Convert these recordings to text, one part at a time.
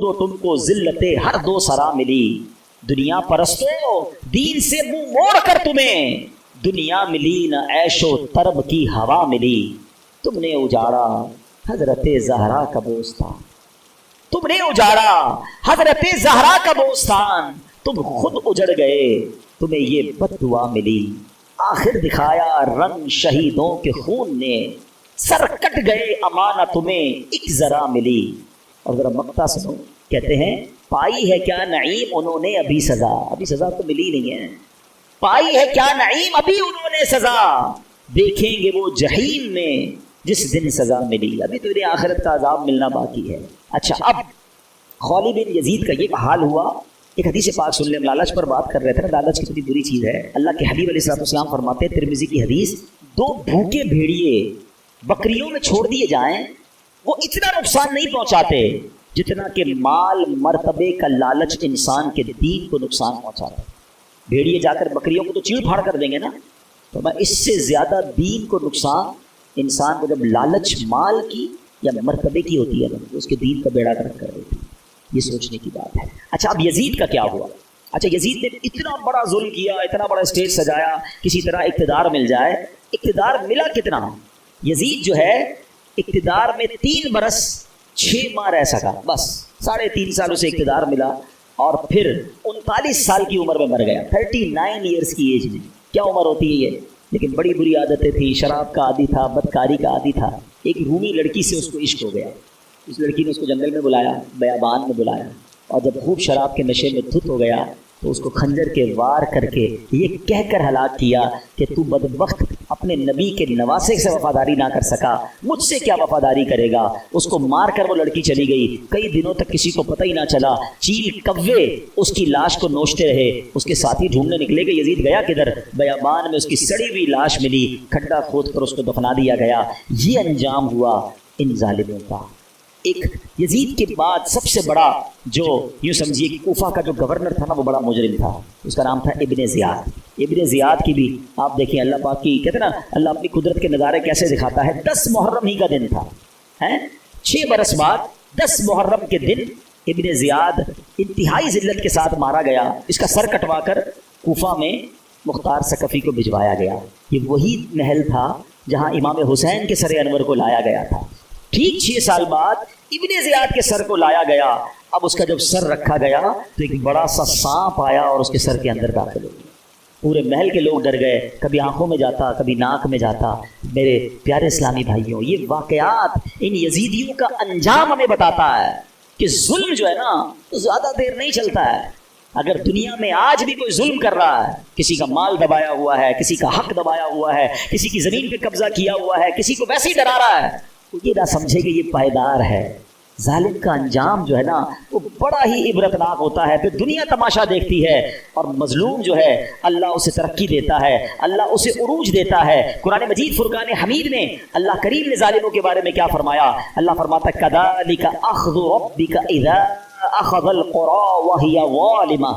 تو تم کو ذلت ہر دو سرا ملی، دنیا پرستو دین سے منہ موڑ کر تمہیں دنیا ملی نہ عیش و طرب کی ہوا ملی۔ تم نے اجاڑا حضرت زہرا کا بوستان، تم نے اجاڑا حضرت زہرا کا بوستان، تم خود اجڑ گئے تمہیں یہ بد دعا ملی۔ آخر دکھایا رنگ شہیدوں کے خون نے، سر کٹ گئے امانہ تمہیں ایک ذرا ملی۔ اور ذرا مقطع سنو، کہتے ہیں پائی ہے کیا نعیم انہوں نے ابھی سزا، ابھی سزا تو ملی نہیں ہے، پائی ہے کیا نعیم ابھی انہوں نے سزا، دیکھیں گے وہ جہنم میں جس دن سزا ملی، ابھی تو انہیں آخرت کا عذاب ملنا باقی ہے۔ اچھا، اب خولد بن یزید کا یہ حال ہوا۔ ایک حدیث پاک سن لیں، ہم لالچ پر بات کر رہے تھے نا، لالچ کتنی بری چیز ہے۔ اللہ کے حبیب علیہ السلام فرماتے ہیں، ترمذی کی حدیث، دو بھوکے بھیڑیے بکریوں میں چھوڑ دیے جائیں وہ اتنا نقصان نہیں پہنچاتے جتنا کہ مال مرتبے کا لالچ انسان کے دین کو نقصان پہنچاتا ہے۔ بھیڑیے جا کر بکریوں کو تو چیڑ پھاڑ کر دیں گے نا، تو میں اس سے زیادہ دین کو نقصان انسان کو جب لالچ مال کی یا مرتبے کی ہوتی ہے نا، تو اس کے دین کا بیڑا گرک کر دیتی ہے۔ یہ سوچنے کی بات ہے۔ اچھا، اب یزید کا کیا ہوا؟ اچھا، یزید نے اتنا بڑا ظلم کیا، اتنا بڑا اسٹیج سجایا، کسی طرح اقتدار مل جائے۔ اقتدار ملا کتنا؟ یزید جو ہے اقتدار میں 3 برس 6 ماہ رہ سکا، بس 3.5 سال اسے اقتدار ملا، اور پھر 39 سال کی عمر میں مر گیا، 39 ایئرس کی ایج میں۔ کیا عمر ہوتی ہے یہ؟ لیکن بڑی بری عادتیں تھیں، شراب کا عادی تھا، بدکاری کا عادی تھا۔ ایک رومی لڑکی سے اس کو عشق ہو گیا، اس لڑکی نے اس کو جنگل میں بلایا، بیابان میں بلایا، اور جب خوب شراب کے نشے میں دھت ہو گیا تو اس کو خنجر کے وار کر کے یہ کہہ کر ہلاک کیا کہ تو بدبخت اپنے نبی کے نواسے سے وفاداری نہ کر سکا، مجھ سے کیا وفاداری کرے گا۔ اس کو مار کر وہ لڑکی چلی گئی، کئی دنوں تک کسی کو پتہ ہی نہ چلا، چیل کوے اس کی لاش کو نوچتے رہے۔ اس کے ساتھی ڈھونڈنے نکلے کہ یزید گیا کدھر، بیابان میں اس کی سڑی ہوئی لاش ملی، کھڈا کھود کر اس کو دفنا دیا گیا۔ یہ انجام ہوا ان ظالموں کا۔ ایک یزید کے بعد سب سے بڑا جو یوں سمجھیے کہ کوفہ کا جو گورنر تھا نا، وہ بڑا مجرم تھا، اس کا نام تھا ابن زیاد۔ ابن زیاد کی بھی آپ دیکھیں، اللہ پاک کی کہتے ہیں نا، اللہ اپنی قدرت کے نظارے کیسے دکھاتا ہے۔ 10 محرم ہی کا دن تھا، 6 برس بعد 10 محرم کے دن ابن زیاد انتہائی ذلت کے ساتھ مارا گیا۔ اس کا سر کٹوا کر کوفہ میں مختار ثقفی کو بھجوایا گیا۔ یہ وہی محل تھا جہاں امام حسین کے سر انور کو لایا گیا تھا۔ ٹھیک 6 سال بعد ابن زیاد کے سر کو لایا گیا۔ اب اس کا جب سر رکھا گیا تو ایک بڑا سا سانپ آیا اور اس کے سر کے اندر داخل ہو گیا۔ پورے محل کے لوگ ڈر گئے، کبھی آنکھوں میں جاتا، کبھی ناک میں جاتا۔ میرے پیارے اسلامی بھائیوں، یہ واقعات ان یزیدیوں کا انجام ہمیں بتاتا ہے کہ ظلم جو ہے نا، تو زیادہ دیر نہیں چلتا ہے۔ اگر دنیا میں آج بھی کوئی ظلم کر رہا ہے، کسی کا مال دبایا ہوا ہے، کسی کا حق دبایا ہوا ہے، کسی کی زمین پہ قبضہ کیا ہوا ہے، کسی کو ویسے ہی ڈرا رہا ہے، تو یہ نہ سمجھے کہ یہ پائیدار ہے۔ ظالم کا انجام جو ہے نا، وہ بڑا ہی عبرتناک ہوتا ہے۔ پھر دنیا تماشا دیکھتی ہے، اور مظلوم جو ہے اللہ اسے ترقی دیتا ہے، اللہ اسے عروج دیتا ہے۔ قرآن مجید فرقان حمید میں اللہ کریم نے ظالموں کے بارے میں کیا فرمایا؟ اللہ فرماتا ہے کذالک اخذ ربک اذا اخذ القری وهي ظالمہ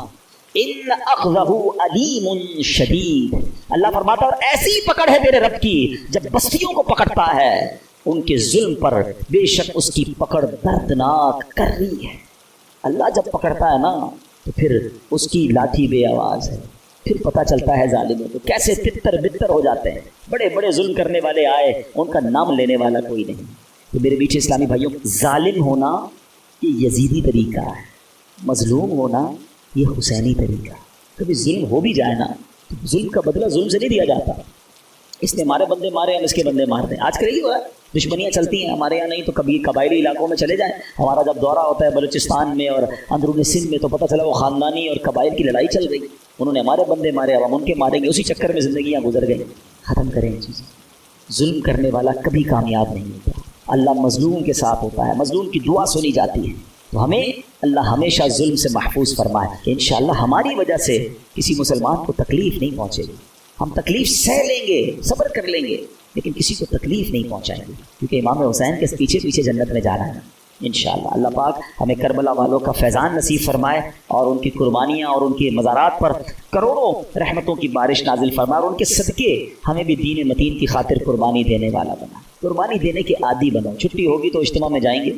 ان اخذہ علیم شدید۔ اللہ فرماتا ہے اور ایسی پکڑ ہے میرے رب کی جب بستیوں کو پکڑتا ہے ان کے ظلم پر، بے شک اس کی پکڑ دردناک کر رہی ہے۔ اللہ جب پکڑتا ہے نا تو پھر اس کی لاٹھی بے آواز ہے۔ پھر پتہ چلتا ہے ظالموں کو کیسے تتر بتر ہو جاتے ہیں۔ بڑے بڑے ظلم کرنے والے آئے، ان کا نام لینے والا کوئی نہیں۔ تو میرے میٹھے اسلامی بھائیوں، ظالم ہونا یہ یزیدی طریقہ ہے، مظلوم ہونا یہ حسینی طریقہ۔ کبھی ظلم ہو بھی جائے نا تو ظلم کا بدلہ ظلم سے نہیں دیا جاتا۔ اس نے ہمارے بندے مارے، ہم اس کے بندے مارتے ہیں۔ آج کل یہی ہوا ہے، دشمنیاں چلتی ہیں ہمارے یہاں، نہیں تو کبھی قبائلی علاقوں میں چلے جائیں۔ ہمارا جب دورہ ہوتا ہے بلوچستان میں اور اندرون سندھ میں، تو پتہ چلا وہ خاندانی اور قبائل کی لڑائی چل گئی، انہوں نے ہمارے بندے مارے، اب ہم ان کے ماریں گے، اسی چکر میں زندگیاں گزر گئی۔ ختم کریں چیزیں۔ ظلم کرنے والا کبھی کامیاب نہیں ہوتا، اللہ مظلوم کے ساتھ ہوتا ہے، مظلوم کی دعا سنی جاتی ہے۔ تو ہمیں اللہ ہمیشہ ظلم سے محفوظ فرمائے کہ انشاءاللہ ہماری وجہ سے کسی مسلمان کو تکلیف نہیں پہنچے گی۔ ہم تکلیف سہ لیں گے، صبر کر لیں گے، لیکن کسی کو تکلیف نہیں پہنچائیں گے، کیونکہ امام حسین کے پیچھے پیچھے جنت میں جانا ہے انشاءاللہ۔ اللہ پاک ہمیں کربلا والوں کا فیضان نصیب فرمائے، اور ان کی قربانیاں اور ان کے مزارات پر کروڑوں رحمتوں کی بارش نازل فرمائے، اور ان کے صدقے ہمیں بھی دین متین کی خاطر قربانی دینے والا بنا، قربانی دینے کے عادی بنو۔ چھٹی ہوگی تو اجتماع میں جائیں گے،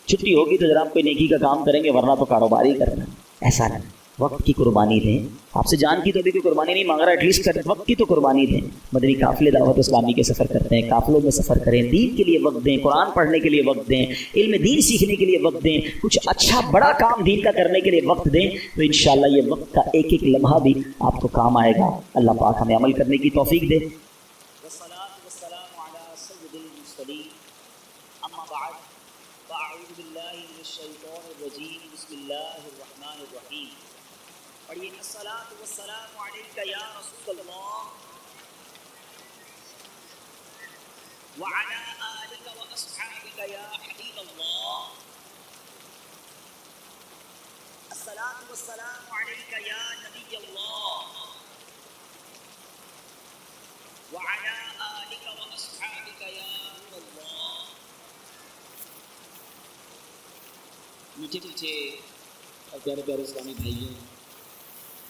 چھٹی ہوگی تو جناب کوئی نیکی کا کام کریں گے ورنہ تو کاروبار ہی کرنا. ایسا نہیں, وقت کی قربانی دیں. آپ سے جان کی تو ابھی کوئی قربانی نہیں مانگ رہا, ایٹ لیسٹ وقت کی تو قربانی دیں. مدنی قافلے دعوت اسلامی کے سفر کرتے ہیں, قافلوں میں سفر کریں, دین کے لیے وقت دیں, قرآن پڑھنے کے لیے وقت دیں, علم دین سیکھنے کے لیے وقت دیں, کچھ اچھا بڑا کام دین کا کرنے کے لیے وقت دیں, تو انشاءاللہ یہ وقت کا ایک ایک لمحہ بھی آپ کو کام آئے گا. اللہ پاک ہمیں عمل کرنے کی توفیق دے. والصلاة والسلام على سید المرسلین. اما بعد فاعوذ باللہ من الشیطان الرجیم. بسم اللہ الرحمن الرحیم. پڑھیے الصلاۃ والسلام علیک یا رسول اللہ وعلی آلک واصحابک یا حبیب اللہ. الصلاۃ والسلام علیک یا نبی اللہ وعلی آلک واصحابک یا نور اللہ. میٹھے میٹھے اور پیارے پیارے اسلامی بھائیوں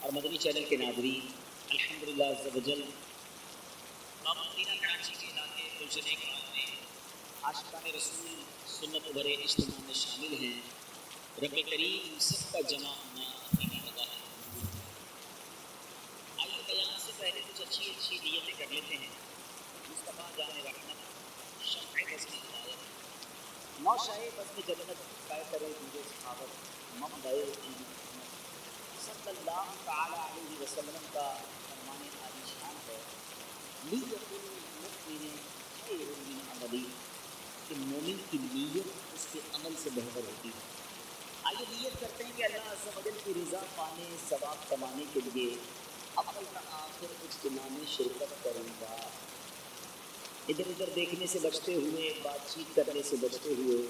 اور مدنی چینل کے ناظرین, الحمدللہ عز و جل بابا مدینہ کراچی کے علاقے گلشن گاؤں میں عاشقان رسول سنت بھرے اجتماع میں شامل ہیں. رب کریم سب کا جمع ہونا اپنی رضا ہے. آئیے بیان سے پہلے کچھ اچھی اچھی نیتیں کر لیتے ہیں. مصطفیٰ جان رحمت شمع بزم ہدایت نو شاہ بزم جنت قائد کرے مجھے سخاوت ممبئے صلی اللہ تعالی علیہ وسلم کا فرمان عالی شان ہے نیت المؤمن خیر من عملی, کہ مومن کی نیت اس کے عمل سے بہتر ہوتی ہے. آئیے نیت کرتے ہیں کہ اللہ عز و جل کی رضا پانے, ثواب کمانے کے لیے اول تا آخر اجتماع میں شرکت کروں گا. ادھر ادھر دیکھنے سے بچتے ہوئے, بات چیت کرنے سے بچتے ہوئے,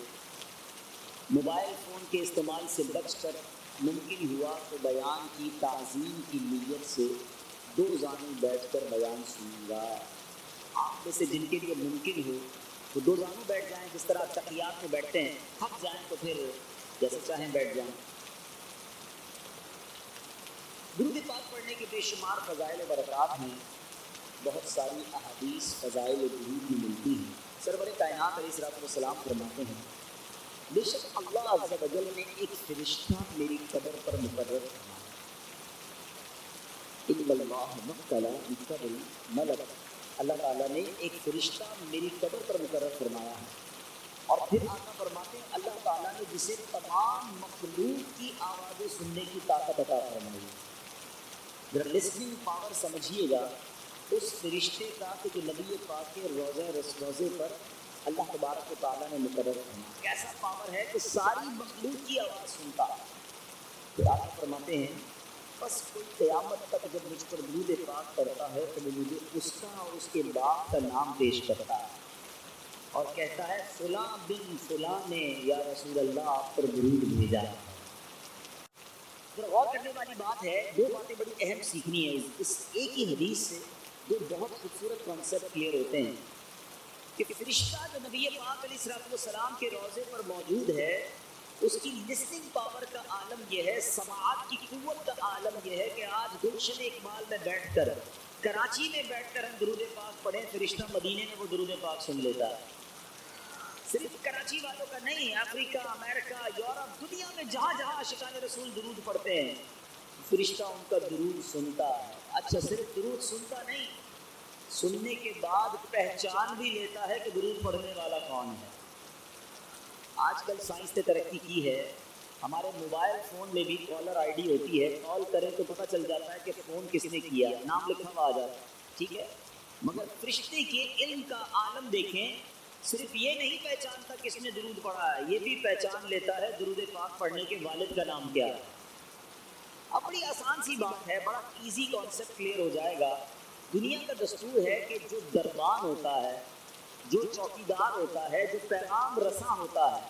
موبائل فون کے استعمال سے بچ کر ممکن ہوا تو بیان کی تعظیم کی نیت سے دو زانو بیٹھ کر بیان سنوں گا. آپ میں سے جن کے لیے ممکن ہو وہ دو زانو بیٹھ جائیں, جس طرح تقیات میں بیٹھتے ہیں. تھک جائیں تو پھر جیسے چاہیں بیٹھ جائیں. درود پاک پڑھنے کے بے شمار فضائل و برکات ہیں. بہت ساری احادیث فضائل درود بھی ملتی ہیں. سرور کائنات علیہ الصلوۃ والسلام فرماتے ہیں بے شک اللہ عز و جل نے ایک فرشتہ میری قبر پر مقرر فرمایا. ان اللہ وکل بقبر ملک, اللہ تعالیٰ نے ایک فرشتہ میری قبر پر مقرر فرمایا ہے. اور پھر آقا فرماتے ہیں اللہ تعالیٰ نے جسے تمام مخلوق کی آوازیں سننے کی طاقت عطا فرمائی. ذرا لسننگ پاور سمجھیے گا اس فرشتے کا کہ جو نبی پاک کے روضے پر اللہ تبارک و تعالیٰ نے مقرر فرمایا. کیسا پاور ہے کہ ساری مخلوق کی آواز سنتا ہے. پھر آقا فرماتے ہیں بس کوئی قیامت تک جب مجھ پر درود پاک پڑھتا ہے تو مجھے اس کا اور اس کے باپ کا نام پیش کرتا ہے اور کہتا ہے فلاں بن فلاں نے یا رسول اللہ آپ پر درود بھیجا ہے. غور کرنے والی بات ہے, دو باتیں بڑی اہم سیکھنی ہے اس ایک ہی حدیث سے. دو بہت خوبصورت کانسیپٹ کلیئر ہوتے ہیں کہ فرشتہ جو نبی پاک علیہ الصلوۃ والسلام کے روضے پر موجود ہے اس کی لسننگ پاور کا عالم یہ ہے, سماعت کی قوت کا عالم یہ ہے کہ آج گلشن اقبال میں بیٹھ کر, کراچی میں بیٹھ کر ہم درود پاک پڑھیں, فرشتہ مدینے میں وہ درود پاک سن لیتا ہے. صرف کراچی والوں کا نہیں, افریقہ, امریکہ, یورپ, دنیا میں جہاں جہاں عاشقان رسول درود پڑھتے ہیں فرشتہ ان کا درود سنتا ہے. اچھا صرف درود سنتا نہیں, سننے کے بعد پہچان بھی لیتا ہے کہ درود پڑھنے والا کون ہے. آج کل سائنس نے ترقی کی ہے, ہمارے موبائل فون میں بھی کالر آئی ڈی ہوتی ہے, کال کریں تو پتہ چل جاتا ہے کہ فون کس نے کیا, نام لکھا ہوا آ جاتا ہے. ٹھیک ہے, مگر فرشتے کے علم کا عالم دیکھیں, صرف یہ نہیں پہچانتا کس نے درود پڑھا ہے, یہ بھی پہچان لیتا ہے درود پاک پڑھنے کے والد کا نام کیا ہے. اب بڑی آسان سی بات ہے, بڑا ایزی کانسیپٹ کلیئر ہو جائے گا. دنیا کا دستور ہے کہ جو دربان ہوتا ہے, جو چوکیدار ہوتا ہے, جو پیغام رساں ہوتا ہے,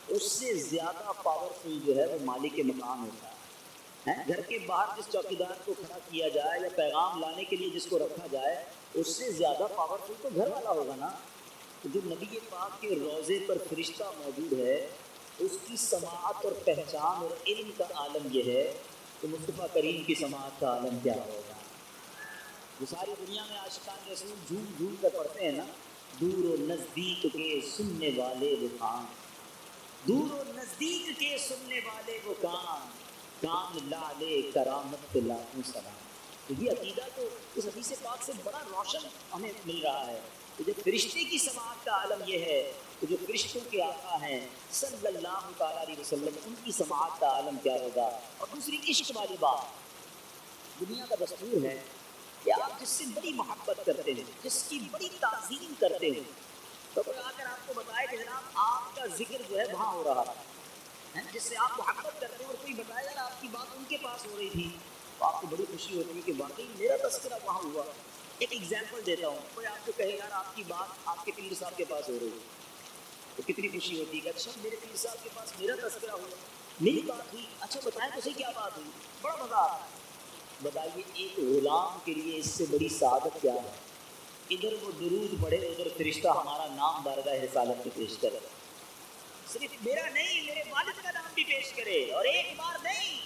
اس سے زیادہ پاورفل جو ہے وہ مالک مقام ہوتا ہے. گھر کے باہر جس چوکیدار کو کھڑا کیا جائے یا پیغام لانے کے لیے جس کو رکھا جائے اس سے زیادہ پاورفل تو گھر والا ہوگا نا. جو نبی پاک کے روضے پر فرشتہ موجود ہے اس کی سماعت اور پہچان اور علم کا عالم یہ ہے تو مصطفیٰ کریم کی سماعت کا عالم کیا ہوگا. جو ساری دنیا میں عاشقان رسول جھوم جھوم کر پڑھتے ہیں نا, دور و نزدیک کے سننے والے وہ کان, دور و نزدیک کے سننے والے وہ کام لالے کرامت پہ لاکھوں سلام. تو یہ عقیدہ تو اس حدیث پاک سے بڑا روشن ہمیں مل رہا ہے. تو جو فرشتے کی سماعت کا عالم یہ ہے کہ جو فرشتوں کے آقا ہیں صلی اللہ تعالیٰ علیہ وسلم ان کی سماعت کا عالم کیا ہوگا. اور دوسری عشق والی بات، دنیا کا دستور ہے کہ آپ جس سے بڑی محبت کرتے ہیں، جس کی بڑی تعظیم کرتے ہیں، تو کوئی آ کر آپ کو بتائے کہ جناب آپ کا ذکر جو ہے وہاں ہو رہا ہے، جس سے آپ محبت کرتے ہیں، اور کوئی بتائے یار آپ کی بات ان کے پاس ہو رہی تھی، تو آپ کو بڑی خوشی ہوتی ہے کہ واقعی میرا تذکرہ وہاں ہوا. ایک ایگزامپل دیتا ہوں، کوئی آپ کو کہے یار آپ کی بات آپ کے پیر صاحب کے پاس ہو رہی ہے، تو کتنی خوشی ہوتی ہے کہ اچھا میرے پیر صاحب کے پاس میرا تذکرہ ہوا، میری بات ہوئی، اچھا بتائیں تو صحیح کیا بات ہوئی، بڑا مزہ آتا ہے. بتائیے ایک غلام کے لیے اس سے بڑی سعادت کیا ہے؟ ادھر وہ درود پڑھے، ادھر فرشتہ ہمارا نام بارگاہ رسالت میں پیش کرے، صرف میرا نہیں میرے والد کا نام بھی پیش کرے، اور ایک بار نہیں،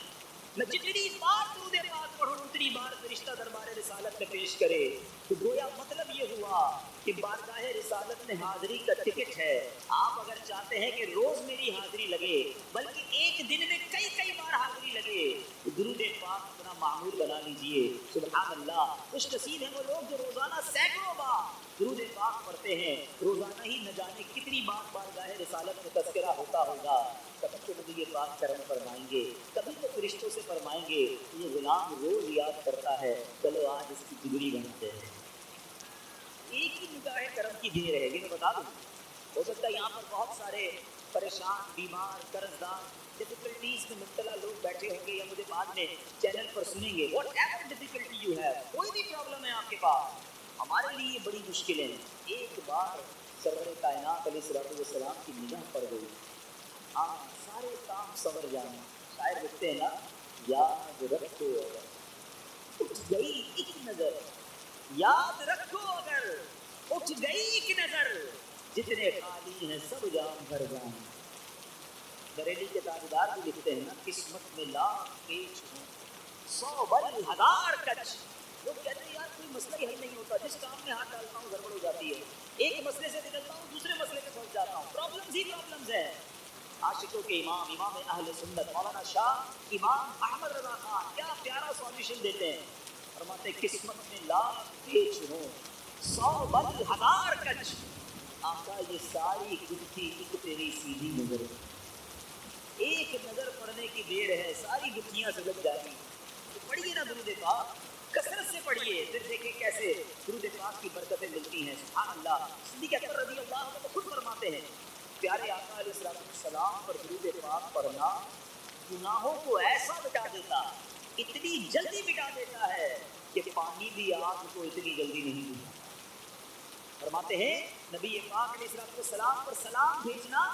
میں جتنی بار درود پاک پڑھوں اتنی بار فرشتہ دربار رسالت میں پیش کرے. تو گویا مطلب یہ ہوا کہ بارگاہ رسالت میں حاضری کا ٹکٹ ہے. آپ اگر چاہتے ہیں کہ روز میری حاضری لگے، بلکہ ایک دن میں کئی کئی بار حاضری لگے، تو درود پاک اپنا معمول بنا لیجئے. سبحان اللہ، خوش نصیب ہیں وہ لوگ جو روزانہ سینکڑوں بار درود پاک پڑھتے ہیں. روزانہ ہی نہ جانے کتنی بار بارگاہ رسالت میں تذکرہ ہوتا ہوگا. کبھی تو نبی پاک کرم فرمائیں گے، کبھی تو فرشتوں سے فرمائیں گے یہ غلام روز یاد کرتا ہے، چلو آج اس کی جگری بناتے ہیں. ایک ہی نگاہ کرم کی دیر ہے، یہ میں بتا دوں. ہو سکتا ہے یہاں پر بہت سارے پریشان، بیمار، قرض دار، ڈفیکلٹیز میں مبتلا لوگ بیٹھے ہوں گے یا مجھے بعد میں چینل پر سنیں گے. What ever difficulty you have, کوئی بھی پرابلم ہے آپ کے پاس، ہمارے لیے یہ بڑی مشکلیں ہیں. ایک بار سرور کائنات علیہ الصلوۃ والسلام کی نگاہ پڑ گئی، ہاں سارے کام سنور جانے. شاعر لکھتے ہیں نا، یاد رکھو اٹھ گئی ایک نظر، یاد رکھو اگر اٹھ گئی ایک نظر، جتنے خالی ہیں سب جام بھر جائیں. بریلی کے تاجدار بھی لکھتے ہیں نا، قسمت میں لاکھ پیچ ہوں 100 بل ہزار کچ. لوگ کہتے ہیں یار کوئی مسئلہ ہی حل نہیں ہوتا، جس کام میں ہاتھ ڈالتا ہوں گڑبڑ ہو جاتی ہے، ایک مسئلے سے نکلتا ہوں دوسرے مسئلے پہ پہنچ جاتا ہوں، پرابلمز ہی پرابلمز ہیں. عاشقوں کے امام، امام اہل سنت مولانا شاہ امام احمد رضا خان کیا پیارا سولوشن دیتے ہیں. فرماتے قسمت میں لاکھ پیچ ہوں 100 بل ہزار کچ، آقا یہ ساری گتھی ایک تیری سیدھی نظر، ایک نظر پڑنے کی دیر ہے ساری گتھیاں سلجھ جائیں گی. تو پڑھیے نا درود پاک، کثرت سے پڑھیے، پھر دیکھیں کیسے درود پاک کی برکتیں ملتی ہیں. سبحان اللہ. صدیق اکبر رضی اللہ عنہ تو خود فرماتے ہیں پیارے آقا علیہ السلام پر درود پاک پڑھنا گناہوں کو ایسا مٹا دیتا، اتنی جلدی مٹا دیتا ہے کہ پانی بھی آگ کو اتنی جلدی نہیں مٹا. فرماتے ہیں نبی پاک علیہ السلام پر سلام بھیجنا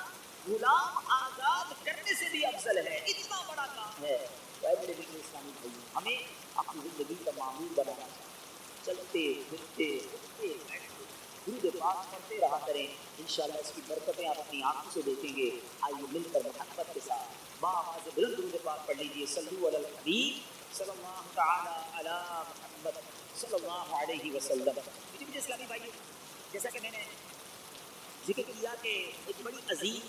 غلام آزاد کرنے سے بھی افضل ہے، اتنا بڑا کام ہے. میرے دل اسلامی بھائی، ہمیں اپنی زندگی کا معمول بنانا چاہیے، چلتے پھرتے اٹھتے بیٹھتے درود پاک پڑھتے رہا کریں. انشاءاللہ اس کی برکتیں آپ اپنی آنکھوں سے دیکھیں گے. آئیے مل کر محبت کے ساتھ باآواز بلند درود پاک پڑھ لیجیے. صلو علی الحبیب صلی اللہ تعالی علی محمد صلی اللہ علیہ وسلم. مجھے اسلامی بھائی، جیسا کہ میں نے ذکر کیا کہ ایک بڑی عظیم،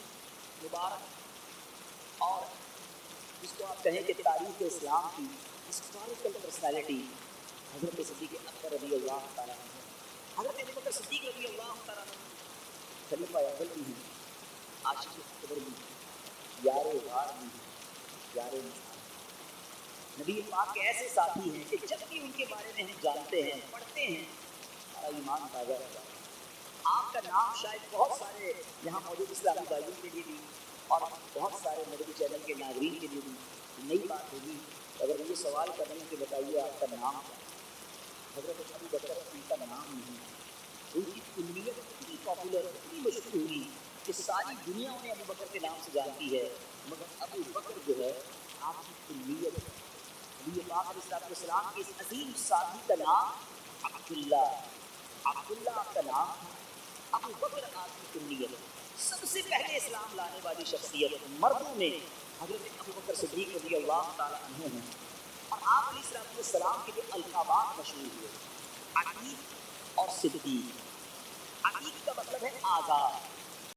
مبارک اور جس کو آپ کہیں کہ تاریخ اسلام کی ہسٹوریکل پرسنالٹی حضرت صدیق اکبر رضی اللہ تعالیٰ عنہ، حضرت ابوبکر صدیق رضی اللہ تعالیٰ عنہ خلیفہ اول بھی ہیں، عاشق اکبر بھی ہیں، یار غار بھی ہیں، یار مثال. نبی پاک کے ایسے ساتھی ہیں کہ جب بھی ان کے بارے میں ہم جانتے ہیں، پڑھتے ہیں، ہمارا ایمان تازہ ہو جاتا ہے. آپ کا نام شاید بہت سارے یہاں موجود اسلامی بھائیوں کے لیے بھی اور بہت سارے مدنی چینل کے ناظرین کے لیے بھی نئی بات ہوگی. اگر یہ سوال کریں کہ بتائیے آپ کا نام کیا ہے، حضرت ابو بکر ان کا نام نہیں ہے. ان کی کلیت اتنی پاپولر، اتنی مشہور ہوئی کہ ساری دنیا انہیں ابو بکر کے نام سے جانتی ہے، مگر ابو بکر جو ہے آپ کی کلیت ہے. نبی پاک علیہ السلام کے اس عظیم ساتھی کا نام عبداللہ، عبداللہ آپ کا نام تھا، ابو بکر آپ کی کلیت. سب سے پہلے اسلام لانے والی شخصیت مردوں میں حضرت ابو بکر صدیق رضی اللہ تعالیٰ عنہ ہیں. اور آپ علیہ السلام کے جو القابات مشہور ہوئے، عتیق اور صدیق. عتیق کا مطلب ہے آزاد،